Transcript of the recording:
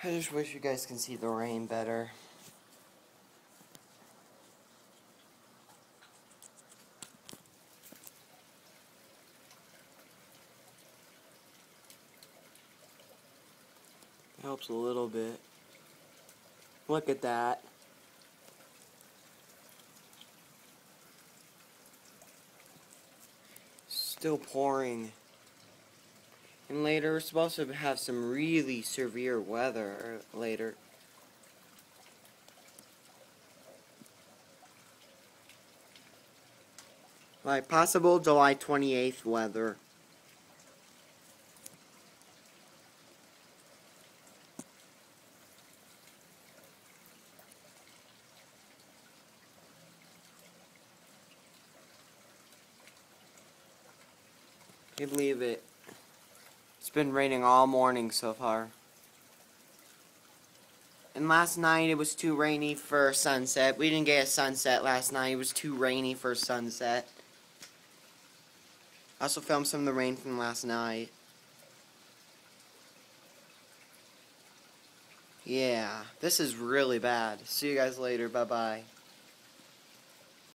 I just wish you guys can see the rain better. It helps a little bit. Look at that. Still pouring. And later, we're supposed to have some really severe weather later. Like possible July 28th weather. Can't believe it. It's been raining all morning so far. And last night it was too rainy for sunset. We didn't get a sunset last night. It was too rainy for sunset. I also filmed some of the rain from last night. Yeah, this is really bad. See you guys later. Bye-bye.